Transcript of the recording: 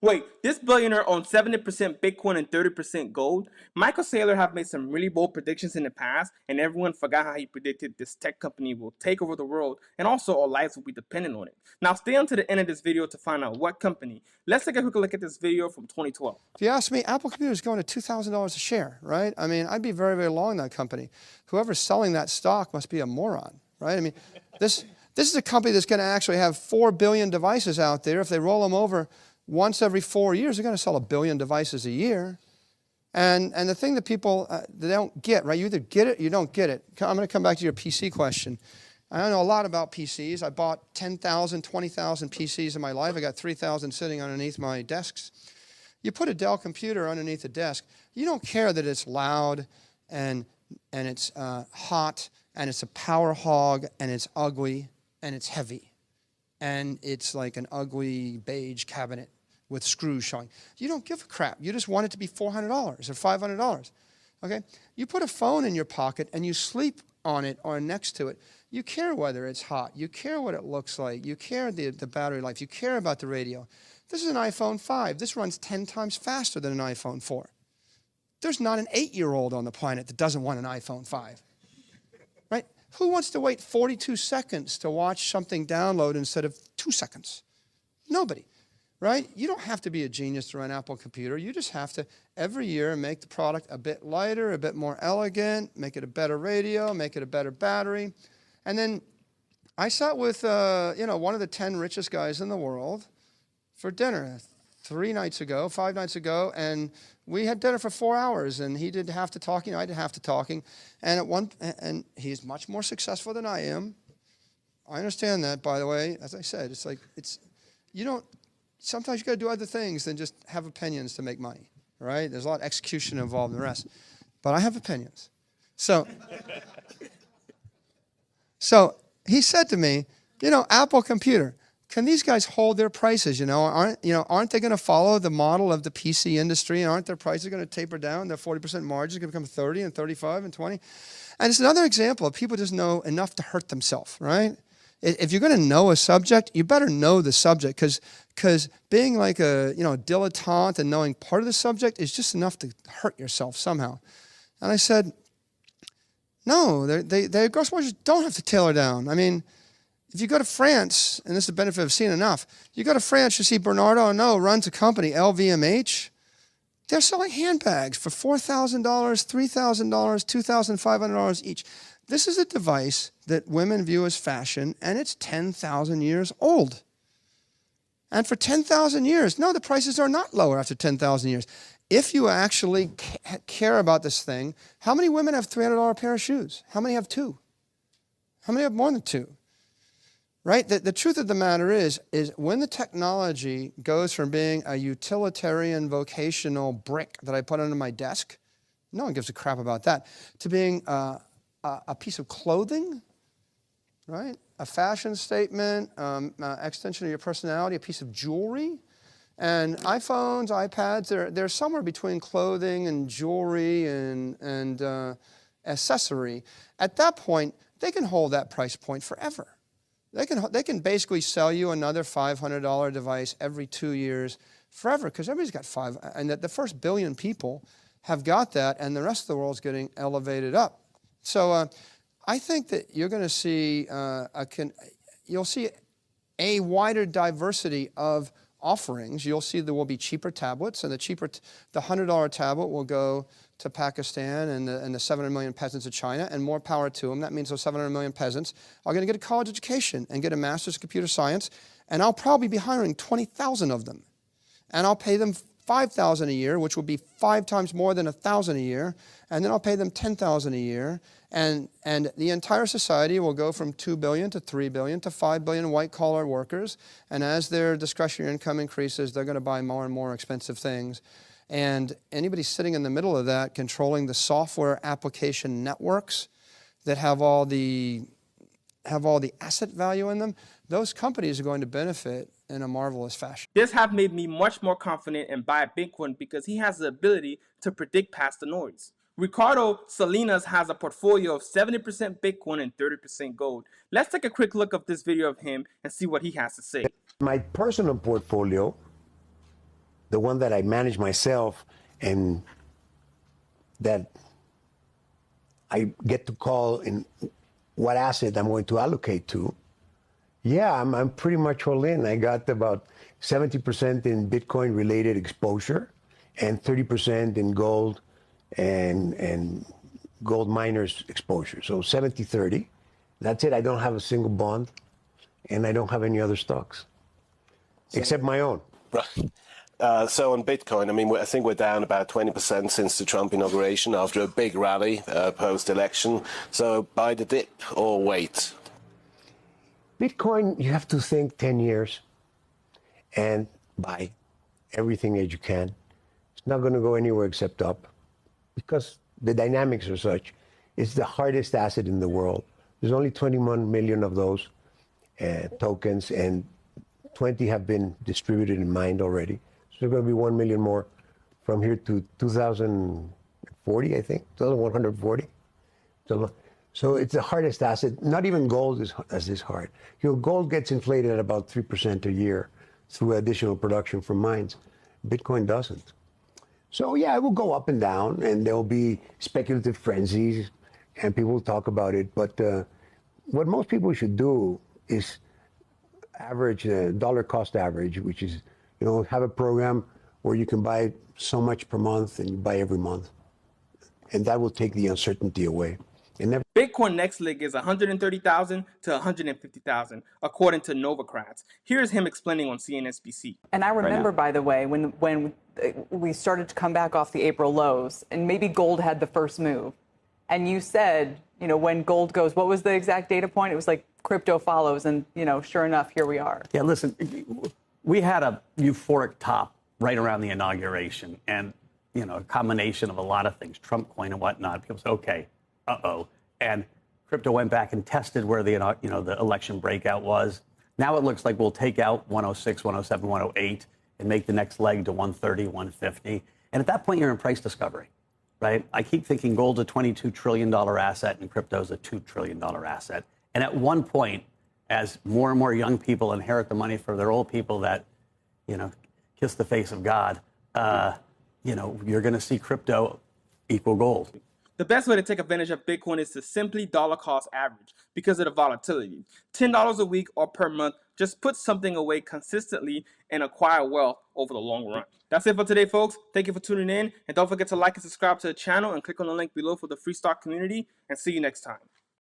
Wait, this billionaire owns 70% Bitcoin and 30% gold? Michael Saylor have made some really bold predictions in the past, and everyone forgot how he predicted this tech company will take over the world, and also our lives will be dependent on it. Now stay on to the end of this video to find out what company. Let's take a quick look at this video from 2012. If you ask me, Apple Computer is going to $2,000 a share, right? I mean, I'd be very, very long that company. Whoever's selling that stock must be a moron, right? I mean, this is a company that's going to actually have 4 billion devices out there. If they roll them over once every 4 years, they're going to sell 1 billion devices a year. And the thing that people they don't get, right? You either get it or you don't get it. I'm going to come back to your PC question. I know a lot about PCs. I bought 10,000, 20,000 PCs in my life. I got 3,000 sitting underneath my desks. You put a Dell computer underneath the desk, you don't care that it's loud and it's hot and it's a power hog and it's ugly and it's heavy and it's like an ugly beige cabinet with screws showing. You don't give a crap. You just want it to be $400 or $500. Okay? You put a phone in your pocket and you sleep on it or next to it. You care whether it's hot. You care what it looks like. You care the battery life. You care about the radio. This is an iPhone 5. This runs 10 times faster than an iPhone 4. There's not an 8-year-old on the planet that doesn't want an iPhone 5. Right? Who wants to wait 42 seconds to watch something download instead of 2 seconds? Nobody. Right? You don't have to be a genius to run an Apple computer. You just have to, every year, make the product a bit lighter, a bit more elegant, make it a better radio, make it a better battery. And then I sat with one of the 10 richest guys in the world for dinner 5 nights ago, and we had dinner for 4 hours, and he did half the talking, I did half the talking, and he's much more successful than I am. I understand that, by the way. As I said, it's like, sometimes you got to do other things than just have opinions to make money, right? There's a lot of execution involved in the rest. But I have opinions. So he said to me, Apple Computer, can these guys hold their prices? Aren't they going to follow the model of the PC industry? And aren't their prices going to taper down? Their 40% margins going to become 30 and 35 and 20? And it's another example of people just know enough to hurt themselves, right? If you're going to know a subject, you better know the subject, because being like a dilettante and knowing part of the subject is just enough to hurt yourself somehow. And I said, no, their gross margins don't have to tailor down. I mean, if you go to France, and this is the benefit of seeing enough, you go to France, you see Bernardo Arnault runs a company, LVMH. They're selling handbags for $4,000, $3,000, $2,500 each. This is a device that women view as fashion, and it's 10,000 years old. And for 10,000 years, no, the prices are not lower after 10,000 years. If you actually care about this thing, how many women have $300 pair of shoes? How many have 2? How many have more than 2? Right? The truth of the matter is when the technology goes from being a utilitarian vocational brick that I put under my desk, no one gives a crap about that, to being a piece of clothing, right? A fashion statement, extension of your personality, a piece of jewelry. And iPhones, iPads, they're somewhere between clothing and jewelry and accessory. At that point, they can hold that price point forever. They can basically sell you another $500 device every 2 years forever, because everybody's got 5, and the first billion people have got that, and the rest of the world's getting elevated up. So I think that you're going to see you'll see a wider diversity of offerings. You'll see there will be cheaper tablets, and the $100 tablet will go to Pakistan and the 700 million peasants of China, and more power to them. That means those 700 million peasants are going to get a college education and get a master's in computer science, and I'll probably be hiring 20,000 of them. And I'll pay them $5,000 a year, which will be 5 times more than $1,000 a year, and then I'll pay them $10,000 a year, and the entire society will go from 2 billion to 3 billion to 5 billion white-collar workers, and as their discretionary income increases, they're going to buy more and more expensive things. And anybody sitting in the middle of that, controlling the software application networks that have all the asset value in them, those companies are going to benefit in a marvelous fashion. This has made me much more confident in buying Bitcoin because he has the ability to predict past the noise. Ricardo Salinas has a portfolio of 70% Bitcoin and 30% gold. Let's take a quick look of this video of him and see what he has to say. My personal portfolio the one that I manage myself and that I get to call in what asset I'm going to allocate to, yeah, I'm pretty much all in. I got about 70% in Bitcoin related exposure and 30% in gold and gold miners exposure. So 70-30. That's it. I don't have a single bond and I don't have any other stocks except my own. Right. So on Bitcoin, I mean, I think we're down about 20% since the Trump inauguration after a big rally post-election. So buy the dip or wait? Bitcoin, you have to think 10 years and buy everything that you can. It's not going to go anywhere except up because the dynamics are such. It's the hardest asset in the world. There's only 21 million of those tokens, and 20 have been distributed and mined already. So there's going to be 1 million more from here to 2040, I think, 2140. So it's the hardest asset. Not even gold is this hard. Gold gets inflated at about 3% a year through additional production from mines. Bitcoin doesn't. So yeah, it will go up and down, and there'll be speculative frenzies, and people will talk about it. But what most people should do is average dollar cost average, which is have a program where you can buy so much per month, and you buy every month, and that will take the uncertainty away. Bitcoin next leg is 130,000 to 150,000, according to Novacrats. Here's him explaining on CNSBC. And I remember, by the way, when we started to come back off the April lows, and maybe gold had the first move, and you said, when gold goes, what was the exact data point? It was like crypto follows, and sure enough, here we are. Yeah, listen, we had a euphoric top right around the inauguration, and a combination of a lot of things, Trump coin and whatnot. People say, okay, and crypto went back and tested where the the election breakout was. Now it looks like we'll take out 106, 107, 108 and make the next leg to 130, 150. And at that point, you're in price discovery, right? I keep thinking gold's a $22 trillion asset and crypto's a $2 trillion asset. And at one point, as more and more young people inherit the money for their old people that, kiss the face of God, you're going to see crypto equal gold. The best way to take advantage of Bitcoin is to simply dollar cost average because of the volatility. $10 a week or per month, just put something away consistently and acquire wealth over the long run. That's it for today, folks. Thank you for tuning in. And don't forget to like and subscribe to the channel and click on the link below for the free stock community. And see you next time.